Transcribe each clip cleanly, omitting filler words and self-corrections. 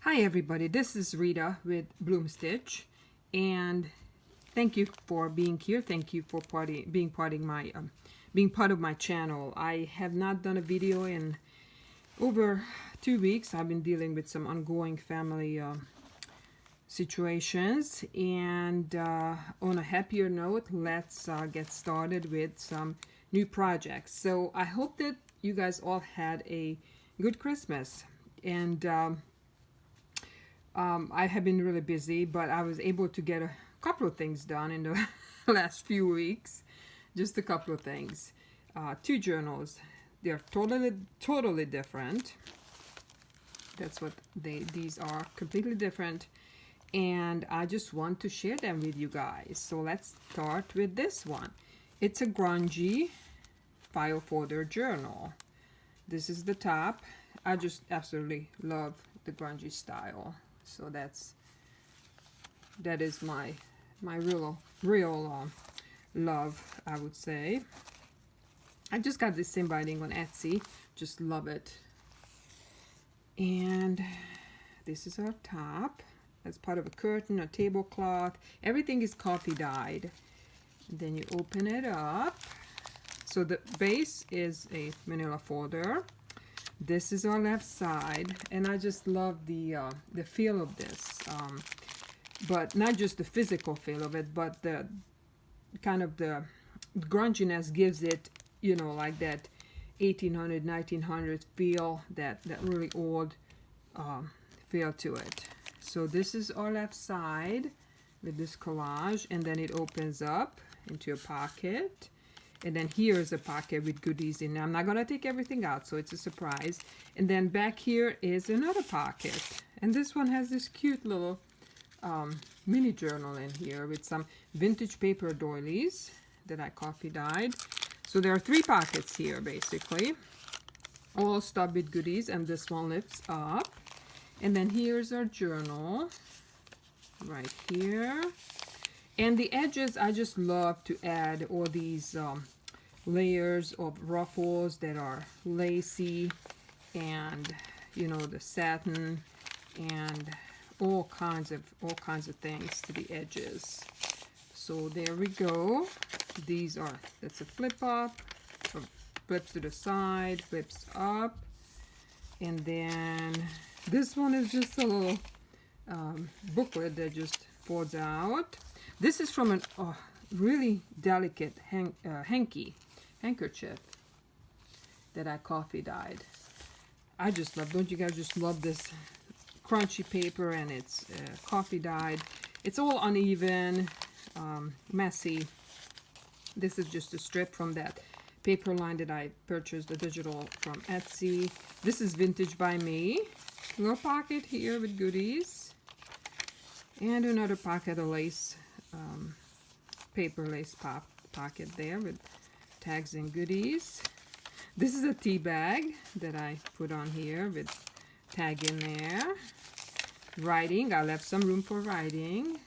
Hi everybody, this is Rita with Bloom Stitch, and thank you for being here. Thank you for being part of my channel. I have not done a video in over 2 weeks. I've been dealing with some ongoing family situations, and on a happier note, let's get started with some new projects. So I hope that you guys all had a good Christmas, and I have been really busy, but I was able to get a couple of things done in the last few weeks. Just a couple of things. 2 journals. They're totally different. That's what these are, completely different. And I just want to share them with you guys. So let's start with this one. It's a Grungy file folder journal. This is the top. I just absolutely love the grungy style. So that is my real love, I would say. I just got this same binding on Etsy. Just love it. And this is our top. As part of a curtain, a tablecloth. Everything is coffee dyed. Then you open it up. So the base is a manila folder. This is our left side, and I just love the feel of this, but not just the physical feel of it, but the kind of the grunginess gives it, you know, like that 1800, 1900 feel, that really old feel to it. So this is our left side with this collage, and then it opens up into a pocket. And then here is a pocket with goodies in. I'm not going to take everything out, so it's a surprise. And then back here is another pocket. And this one has this cute little mini journal in here with some vintage paper doilies that I coffee dyed. So there are 3 pockets here, basically. All stuffed with goodies, and this one lifts up. And then here's our journal right here. And the edges, I just love to add all these layers of ruffles that are lacy, and you know, the satin, and all kinds of things to the edges. So there we go. These are, that's a flip up, flips to the side, flips up, and then this one is just a little booklet that just folds out. This is from a really delicate handkerchief that I coffee dyed. I just love, don't you guys just love this crunchy paper, and it's coffee dyed. It's all uneven, messy. This is just a strip from that paper line that I purchased, the digital, from Etsy. This is Vintage by Me. Little pocket here with goodies. And another pocket of lace, paper lace pocket there with tags and goodies. This is a tea bag that I put on here with tag in there. Writing, I left some room for writing.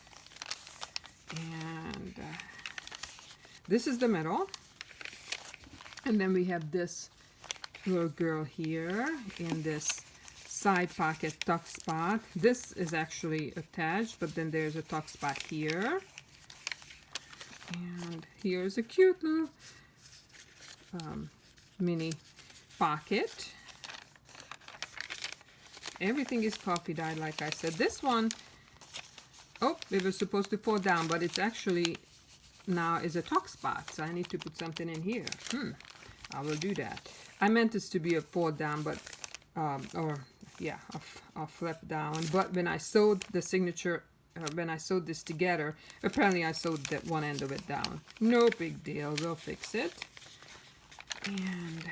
And this is the middle. And then we have this little girl here in this side pocket tuck spot. This is actually attached, but then there's a tuck spot here. And here's a cute little mini pocket. Everything is coffee dyed, like I said. This one, oh, it was supposed to fall down, but it's actually now is a tuck spot, so I need to put something in here. I will do that. I meant this to be a fold down, but a flip down. But when I sewed the signature, when I sewed this together, apparently I sewed that one end of it down. No big deal, we'll fix it. And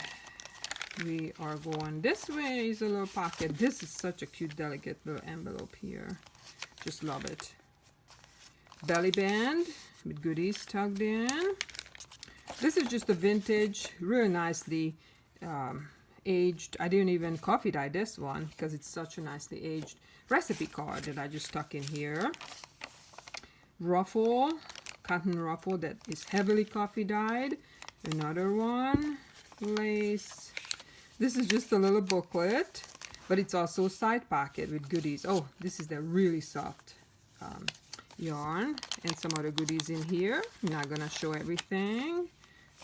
we are going this way. Is a little pocket. This is such a cute, delicate little envelope here. Just love it. Belly band with goodies tucked in. This is just a vintage, really nicely aged. I didn't even coffee dye this one because it's such a nicely aged recipe card that I just stuck in here. Ruffle, cotton ruffle that is heavily coffee dyed. Another one, lace. This is just a little booklet. but it's also a side pocket with goodies. Oh, this is the really soft yarn and some other goodies in here. I'm not gonna show everything.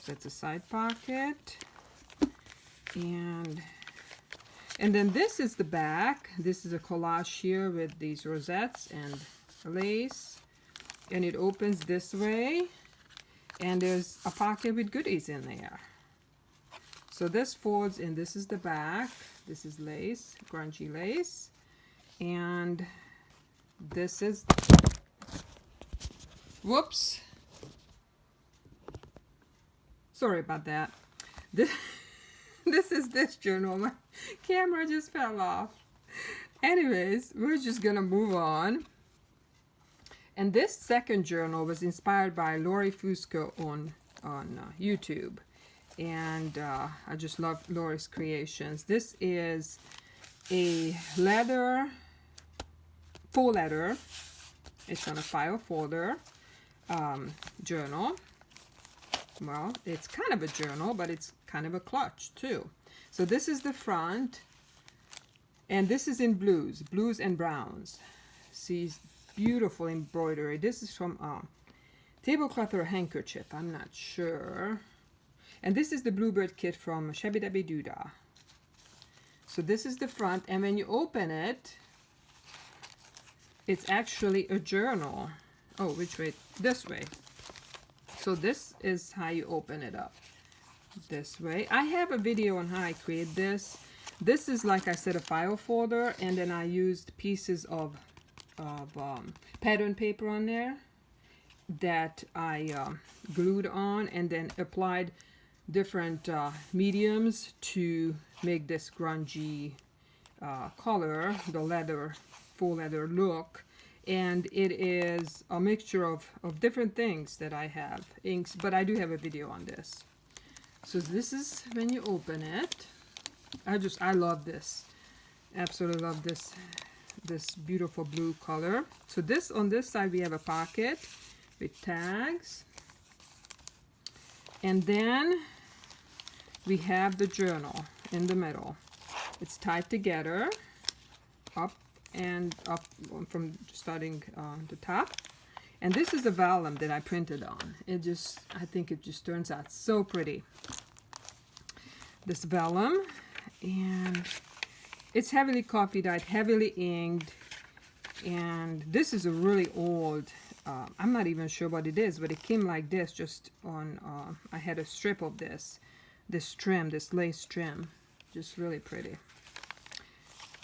So it's a side pocket, and then this is the back. This is a collage here with these rosettes and lace, and it opens this way, and there's a pocket with goodies in there. So this folds, and this is the back. This is lace, grungy lace, and this is, whoops, sorry about that. This is this journal. My camera just fell off. Anyways, we're just gonna move on. And this second journal was inspired by Lori Fusco on YouTube. And I just love Lori's creations. This is a leather, faux leather. It's on a file folder journal. Well, it's kind of a journal, but it's kind of a clutch too. So this is the front, and this is in blues and browns. See, beautiful embroidery. This is from tablecloth or handkerchief, I'm not sure. And this is the Bluebird kit from Shabby Dabby Doodah. So this is the front, and when you open it, it's actually a journal. Oh, which way? This way. So this is how you open it up. This way. I have a video on how I create this. This is, like I said, a file folder, and then I used pieces of pattern paper on there that I glued on, and then applied different mediums to make this grungy color, the leather, faux leather look. And it is a mixture of different things that I have, inks, but I do have a video on this. So this is when you open it. I love this, absolutely love this beautiful blue color. So this, on this side we have a pocket with tags, and then we have the journal in the middle. It's tied together up and up from starting the top, and this is a vellum that I printed on. I think it just turns out so pretty, this vellum. And it's heavily coffee dyed, heavily inked, and this is a really old, I'm not even sure what it is, but it came like this, just on I had a strip of this trim, this lace trim, just really pretty.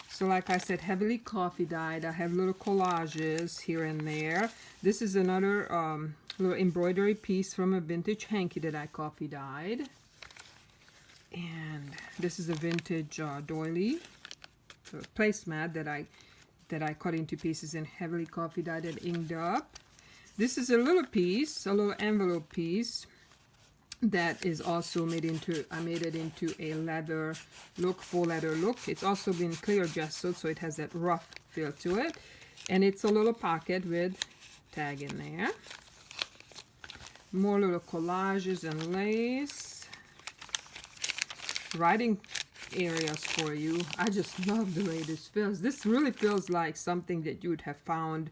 So like I said, heavily coffee dyed. I have little collages here and there. This is another little embroidery piece from a vintage hanky that I coffee dyed. And this is a vintage doily placemat that I cut into pieces and heavily coffee dyed and inked up. This is a little piece, a little envelope piece that is also made into, I made it into a leather look, faux leather look. It's also been clear gessoed, so it has that rough feel to it. And it's a little pocket with tag in there. More little collages and lace. Writing areas for you. I just love the way this feels. This really feels like something that you would have found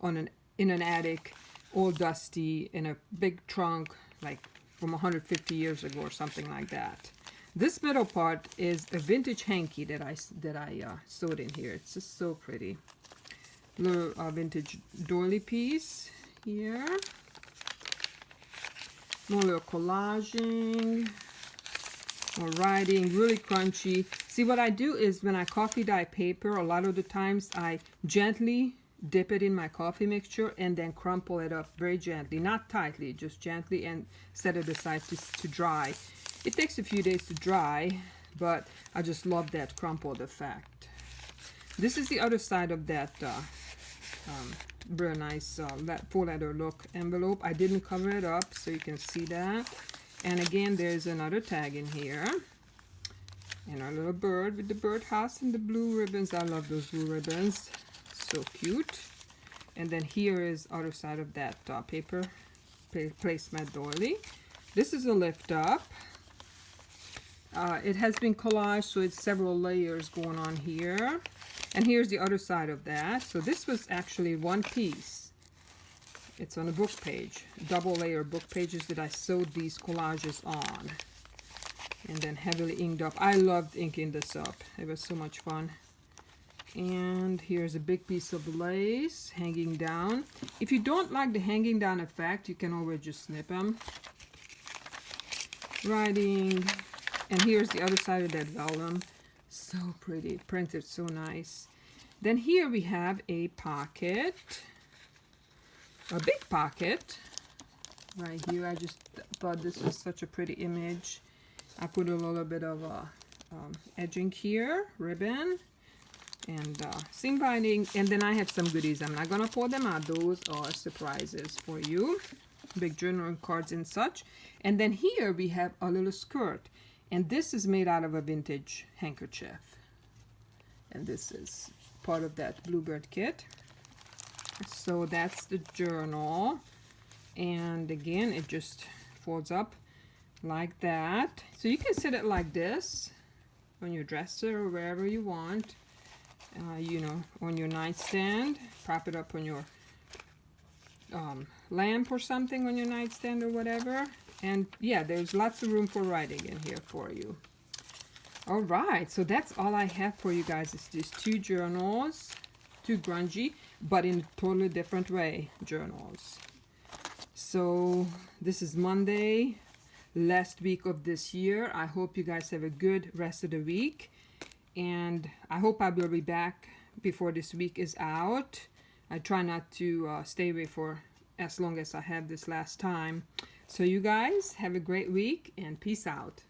in an attic, all dusty, in a big trunk, like from 150 years ago or something like that. This middle part is a vintage hanky that I sewed in here. It's just so pretty. Little vintage doily piece here. More little collaging. More writing, really crunchy. See, what I do is when I coffee dye paper, a lot of the times I gently dip it in my coffee mixture and then crumple it up very gently, not tightly, just gently, and set it aside to dry. It takes a few days to dry, but I just love that crumpled effect. This is the other side of that very nice faux leather look envelope. I didn't cover it up so you can see that. And again, there's another tag in here. And our little bird with the birdhouse and the blue ribbons. I love those blue ribbons. So cute. And then here is other side of that paper placemat doily. This is a lift up. It has been collaged, so it's several layers going on here. And here's the other side of that. So this was actually one piece. It's on a book page, double layer book pages that I sewed these collages on. And then heavily inked up. I loved inking this up. It was so much fun. And here's a big piece of lace hanging down. If you don't like the hanging down effect, you can always just snip them. Writing. And here's the other side of that vellum. So pretty, printed so nice. Then here we have a pocket. A big pocket. Right here, I just thought this was such a pretty image. I put a little bit of edging here, ribbon. And seam binding, and then I have some goodies. I'm not gonna pour them out. Those are surprises for you. Big journal cards and such. And then here we have a little skirt, and this is made out of a vintage handkerchief. And this is part of that Bluebird kit. So that's the journal, and again it just folds up like that. So you can set it like this on your dresser or wherever you want. You know, on your nightstand, prop it up on your lamp or something on your nightstand or whatever. And yeah, there's lots of room for writing in here for you. All right, so that's all I have for you guys. It's these two journals, two grungy, but in a totally different way journals. So this is Monday, last week of this year. I hope you guys have a good rest of the week. And I hope I will be back before this week is out. I try not to stay away for as long as I have this last time. So you guys have a great week and peace out.